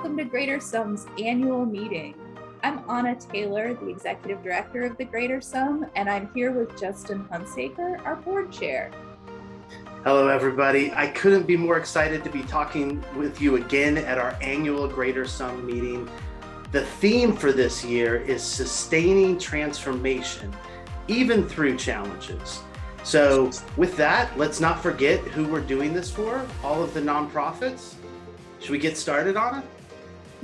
Welcome to Greater Sum's annual meeting. I'm Anna Taylor, the Executive Director of the Greater Sum, and I'm here with Justin Hunsaker, our Board Chair. Hello, everybody. I couldn't be more excited to be talking with you again at our annual Greater Sum meeting. The theme for this year is sustaining transformation, even through challenges. So with that, let's not forget who we're doing this for, all of the nonprofits. Should we get started on it?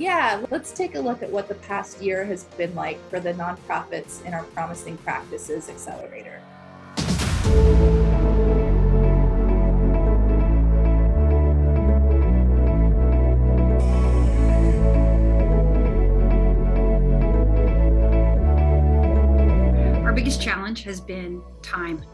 Yeah, let's take a look at what the past year has been like for the nonprofits in our Promising Practices Accelerator. Our biggest challenge has been time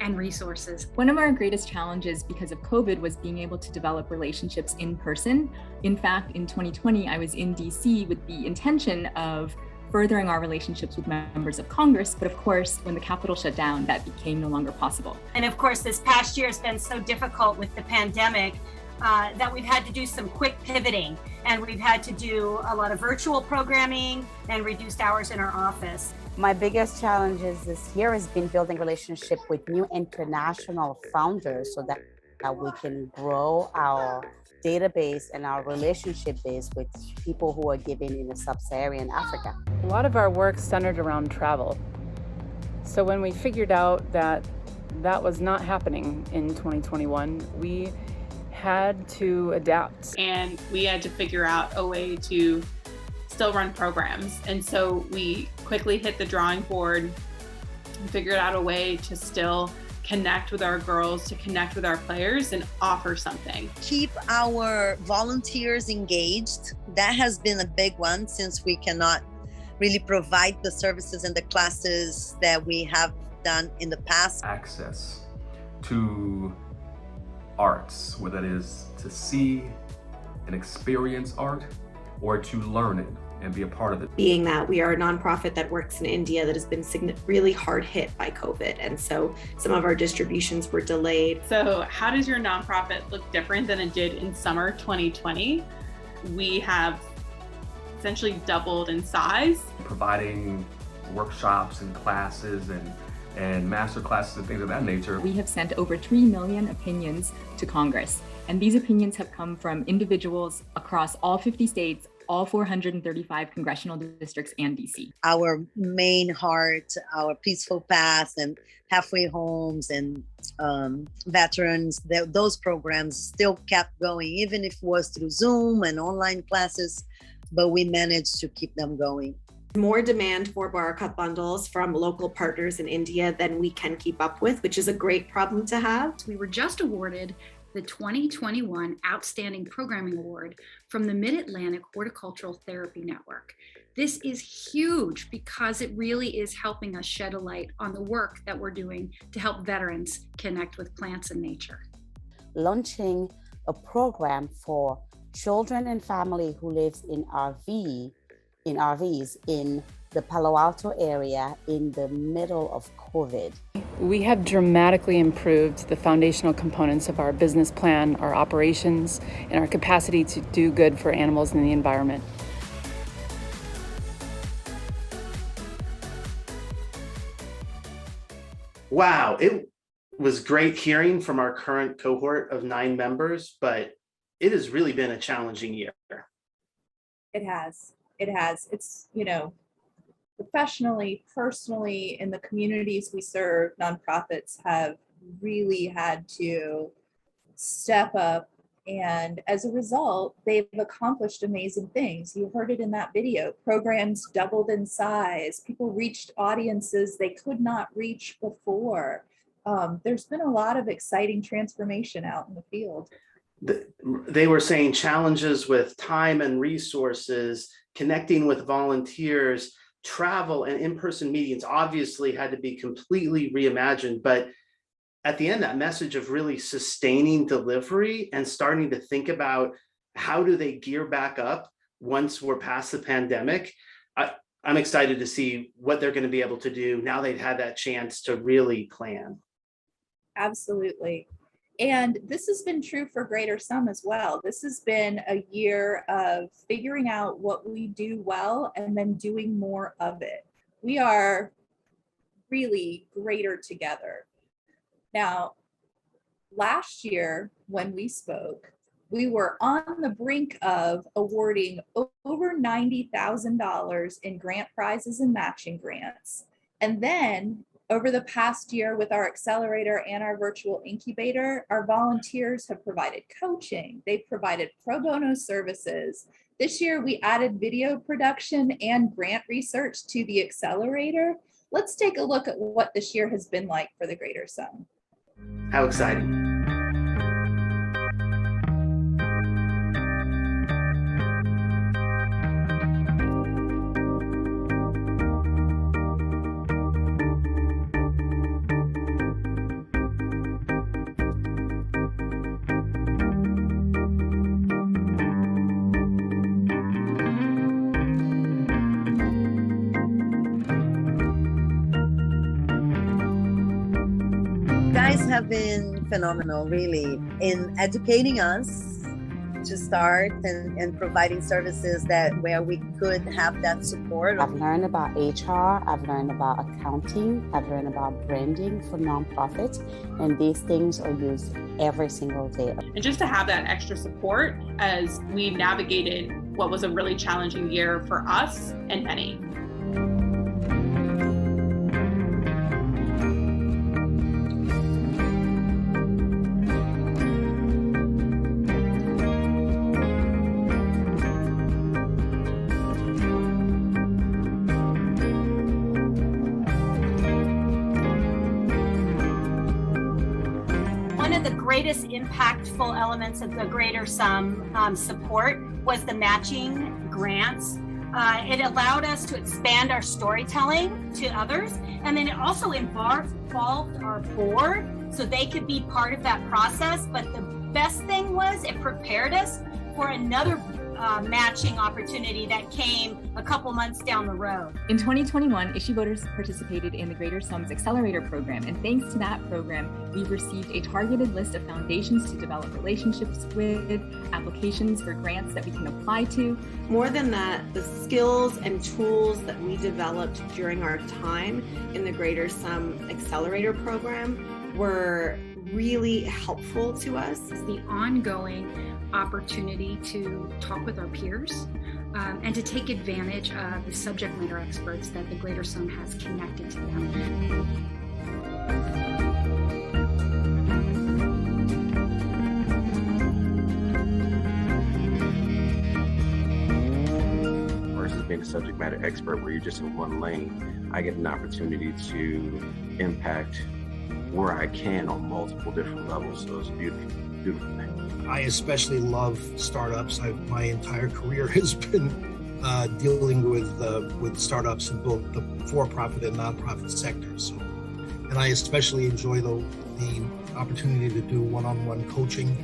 and resources. One of our greatest challenges because of COVID was being able to develop relationships in person. In fact, in 2020, I was in DC with the intention of furthering our relationships with members of Congress. But of course, when the Capitol shut down, that became no longer possible. And of course, this past year has been so difficult with the pandemic that we've had to do some quick pivoting, and we've had to do a lot of virtual programming and reduced hours in our office. My biggest challenges this year has been building relationship with new international founders so that we can grow our database and our relationship base with people who are giving in sub-Saharan Africa. A lot of our work centered around travel. So when we figured out that that was not happening in 2021, we had to adapt. And we had to figure out a way to still run programs. And so we quickly hit the drawing board and figured out a way to still connect with our girls, to connect with our players and offer something. Keep our volunteers engaged. That has been a big one since we cannot really provide the services and the classes that we have done in the past. Access to arts, whether that is to see and experience art or to learn it and be a part of it. Being that we are a nonprofit that works in India that has been really hard hit by COVID. And so some of our distributions were delayed. So how does your nonprofit look different than it did in summer 2020? We have essentially doubled in size. Providing workshops and classes and master classes and things of that nature. We have sent over 3 million opinions to Congress. And these opinions have come from individuals across all 50 states, all 435 congressional districts and DC. Our main heart, our Peaceful Path and Halfway Homes and veterans, those programs still kept going, even if it was through Zoom and online classes, but we managed to keep them going. More demand for Barakat bundles from local partners in India than we can keep up with, which is a great problem to have. We were just awarded the 2021 Outstanding Programming Award from the Mid-Atlantic Horticultural Therapy Network. This is huge because it really is helping us shed a light on the work that we're doing to help veterans connect with plants and nature. Launching a program for children and family who lives in RVs in the Palo Alto area in the middle of COVID. We have dramatically improved the foundational components of our business plan, our operations, and our capacity to do good for animals and the environment. Wow, it was great hearing from our current cohort of 9 members, but it has really been a challenging year. It has. It's, professionally, personally, in the communities we serve, nonprofits have really had to step up. And as a result, they've accomplished amazing things. You heard it in that video. Programs doubled in size. People reached audiences they could not reach before. There's been a lot of exciting transformation out in the field. They were saying challenges with time and resources, connecting with volunteers, travel and in-person meetings obviously had to be completely reimagined. But at the end, that message of really sustaining delivery and starting to think about how do they gear back up once we're past the pandemic, I'm excited to see what they're going to be able to do now they've had that chance to really plan. Absolutely. And this has been true for Greater Sum as well. This has been a year of figuring out what we do well and then doing more of it. We are really greater together. Now, last year when we spoke, we were on the brink of awarding over $90,000 in grant prizes and matching grants. And then over the past year with our accelerator and our virtual incubator, our volunteers have provided coaching. They've provided pro bono services. This year we added video production and grant research to the accelerator. Let's take a look at what this year has been like for the Greater Sum. How exciting. Guys have been phenomenal, really, in educating us to start and providing services that where we could have that support. I've learned about HR, I've learned about accounting, I've learned about branding for nonprofits, and these things are used every single day. And just to have that extra support as we navigated what was a really challenging year for us and many. Greatest impactful elements of the Greater Sum support was the matching grants. It allowed us to expand our storytelling to others, and then it also involved our board so they could be part of that process. But the best thing was it prepared us for another matching opportunity that came a couple months down the road. In 2021, ISHE voters participated in the Greater Sum's Accelerator program, and thanks to that program, we've received a targeted list of foundations to develop relationships with, applications for grants that we can apply to. More than that, the skills and tools that we developed during our time in the Greater Sum Accelerator program were really helpful to us. The ongoing opportunity to talk with our peers and to take advantage of the subject matter experts that the Greater Sum has connected to them. Versus being a subject matter expert where you're just in one lane, I get an opportunity to impact where I can on multiple different levels. So it's a beautiful, beautiful thing. I especially love startups. My entire career has been dealing with startups in both the for-profit and nonprofit sectors. So, and I especially enjoy the opportunity to do one-on-one coaching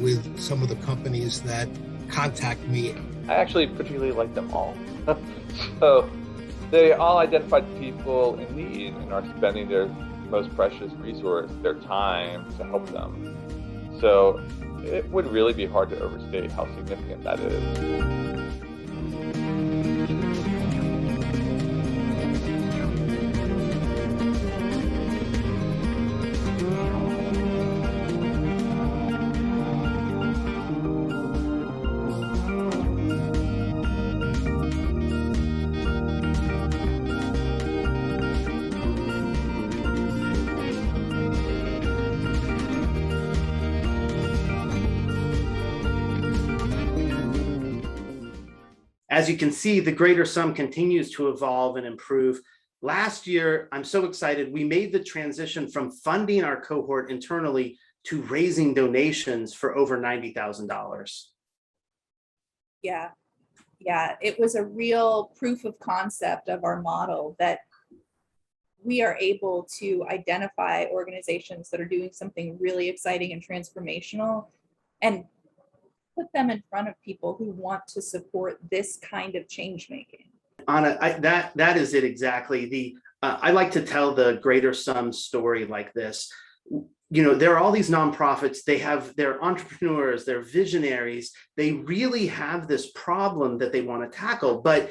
with some of the companies that contact me. I actually particularly like them all. So they all identified people in need and are spending their most precious resource, their time, to help them. So it would really be hard to overstate how significant that is. As you can see, the Greater Sum continues to evolve and improve. Last year, I'm so excited, we made the transition from funding our cohort internally to raising donations for over $90,000. Yeah, it was a real proof of concept of our model that we are able to identify organizations that are doing something really exciting and transformational and put them in front of people who want to support this kind of change making. Anna, that is it exactly. I like to tell the Greater Sum story like this. there are all these nonprofits, they're entrepreneurs, they're visionaries, they really have this problem that they want to tackle. But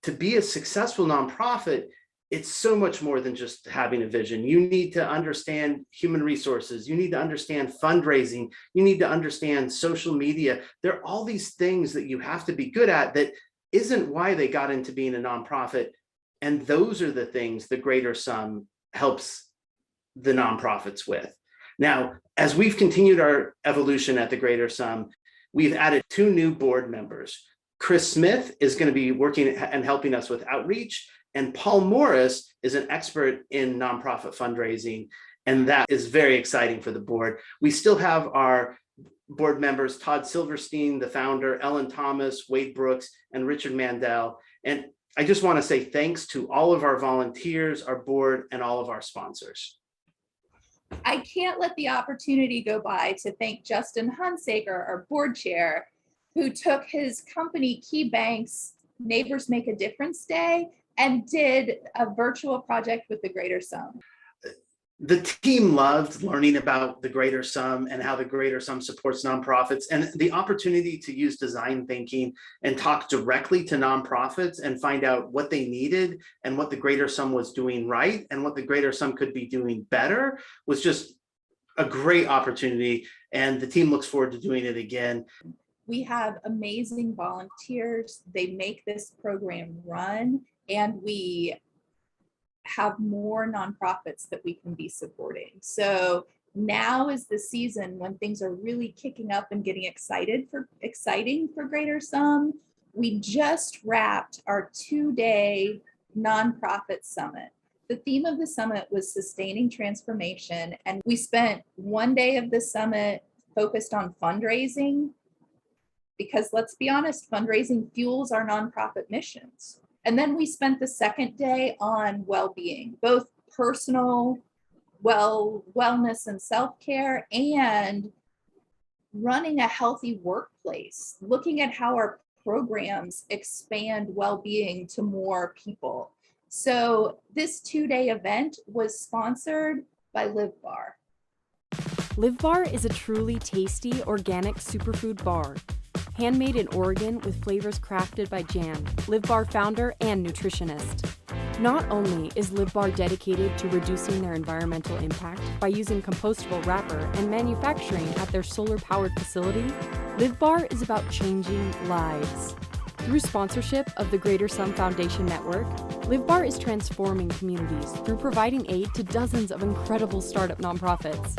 to be a successful nonprofit, it's so much more than just having a vision. You need to understand human resources. You need to understand fundraising. You need to understand social media. There are all these things that you have to be good at that isn't why they got into being a nonprofit. And those are the things the Greater Sum helps the nonprofits with. Now, as we've continued our evolution at the Greater Sum, we've added 2 new board members. Chris Smith is going to be working and helping us with outreach, and Paul Morris is an expert in nonprofit fundraising, and that is very exciting for the board. We still have our board members, Todd Silverstein, the founder, Ellen Thomas, Wade Brooks, and Richard Mandel. And I just want to say thanks to all of our volunteers, our board, and all of our sponsors. I can't let the opportunity go by to thank Justin Hunsaker, our board chair, who took his company KeyBank's Neighbors Make a Difference Day and did a virtual project with the Greater Sum. The team loved learning about the Greater Sum and how the Greater Sum supports nonprofits, and the opportunity to use design thinking and talk directly to nonprofits and find out what they needed and what the Greater Sum was doing right and what the Greater Sum could be doing better was just a great opportunity. And the team looks forward to doing it again. We have amazing volunteers. They make this program run, and we have more nonprofits that we can be supporting. So now is the season when things are really kicking up and getting exciting for Greater Sum. We just wrapped our 2-day nonprofit summit. The theme of the summit was sustaining transformation, and we spent 1 day of the summit focused on fundraising, because let's be honest, fundraising fuels our nonprofit missions. And then we spent the 2nd day on well-being, both personal wellness and self-care, and running a healthy workplace, looking at how our programs expand well-being to more people. So this 2-day event was sponsored by Live Bar. Live Bar is a truly tasty, organic superfood bar. Handmade in Oregon with flavors crafted by Jan, Live Bar founder and nutritionist. Not only is Live Bar dedicated to reducing their environmental impact by using compostable wrapper and manufacturing at their solar-powered facility, Live Bar is about changing lives. Through sponsorship of the Greater Sum Foundation Network, Live Bar is transforming communities through providing aid to dozens of incredible startup nonprofits.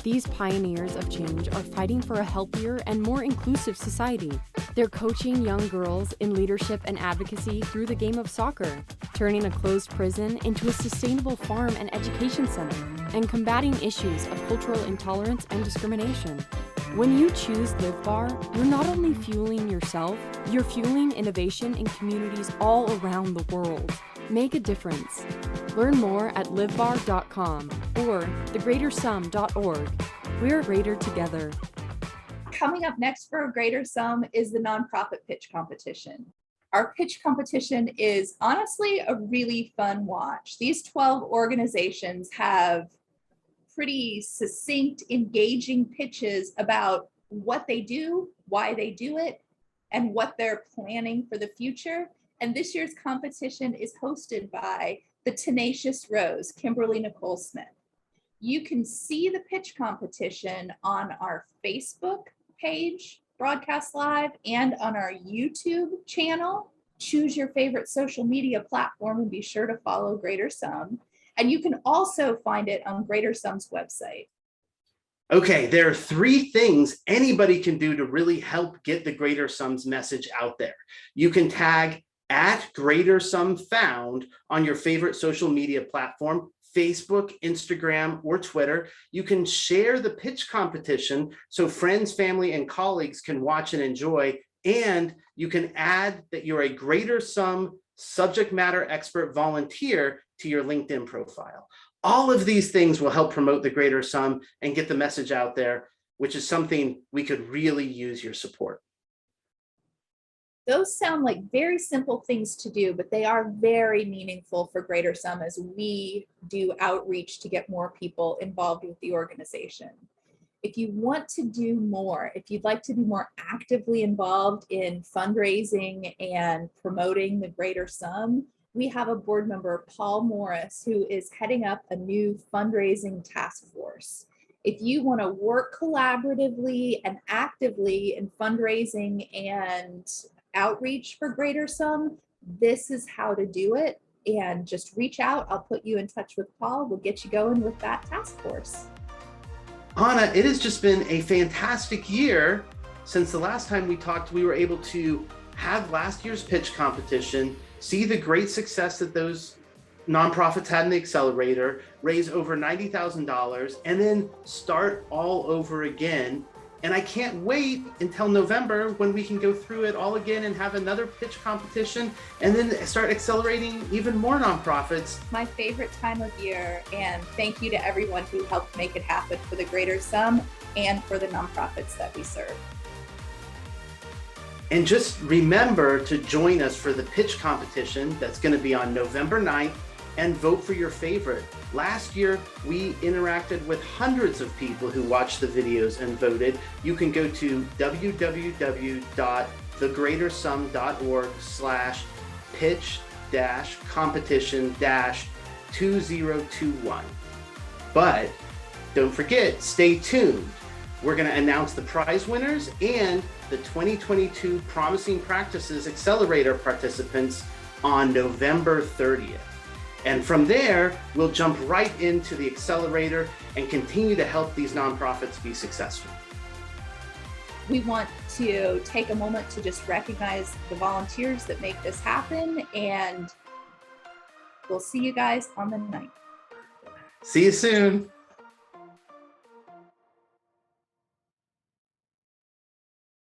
These pioneers of change are fighting for a healthier and more inclusive society. They're coaching young girls in leadership and advocacy through the game of soccer, turning a closed prison into a sustainable farm and education center, and combating issues of cultural intolerance and discrimination. When you choose Live Bar, you're not only fueling yourself, you're fueling innovation in communities all around the world. Make a difference. Learn more at livebar.com or thegreatersum.org. We're greater together. Coming up next for Greater Sum is the nonprofit pitch competition. Our pitch competition is honestly a really fun watch. These 12 organizations have pretty succinct, engaging pitches about what they do, why they do it, and what they're planning for the future. And this year's competition is hosted by the Tenacious Rose, Kimberly Nicole Smith. You can see the pitch competition on our Facebook page, Broadcast Live, and on our YouTube channel. Choose your favorite social media platform and be sure to follow Greater Sum. And you can also find it on Greater Sum's website. Okay, there are 3 things anybody can do to really help get the Greater Sum's message out there. You can tag at Greater Sum Found on your favorite social media platform, Facebook, Instagram, or Twitter. You can share the pitch competition so friends, family, and colleagues can watch and enjoy. And you can add that you're a Greater Sum subject matter expert volunteer to your LinkedIn profile. All of these things will help promote the Greater Sum and get the message out there, which is something we could really use your support. Those sound like very simple things to do, but they are very meaningful for Greater Sum as we do outreach to get more people involved with the organization. If you want to do more, if you'd like to be more actively involved in fundraising and promoting the Greater Sum, we have a board member, Paul Morris, who is heading up a new fundraising task force. If you want to work collaboratively and actively in fundraising and outreach for Greater Sum, this is how to do it. And just reach out. I'll put you in touch with Paul. We'll get you going with that task force. Anna, it has just been a fantastic year. Since the last time we talked, we were able to have last year's pitch competition, see the great success that those nonprofits had in the accelerator, raise over $90,000, and then start all over again. And I can't wait until November when we can go through it all again and have another pitch competition and then start accelerating even more nonprofits. My favorite time of year, and thank you to everyone who helped make it happen for the Greater Sum and for the nonprofits that we serve. And just remember to join us for the pitch competition that's going to be on November 9th and vote for your favorite. Last year, we interacted with hundreds of people who watched the videos and voted. You can go to www.thegreatersum.org/pitch-competition-2021. But don't forget, stay tuned. We're going to announce the prize winners and the 2022 Promising Practices Accelerator participants on November 30th. And from there, we'll jump right into the accelerator and continue to help these nonprofits be successful. We want to take a moment to just recognize the volunteers that make this happen, and we'll see you guys on the 9th. See you soon.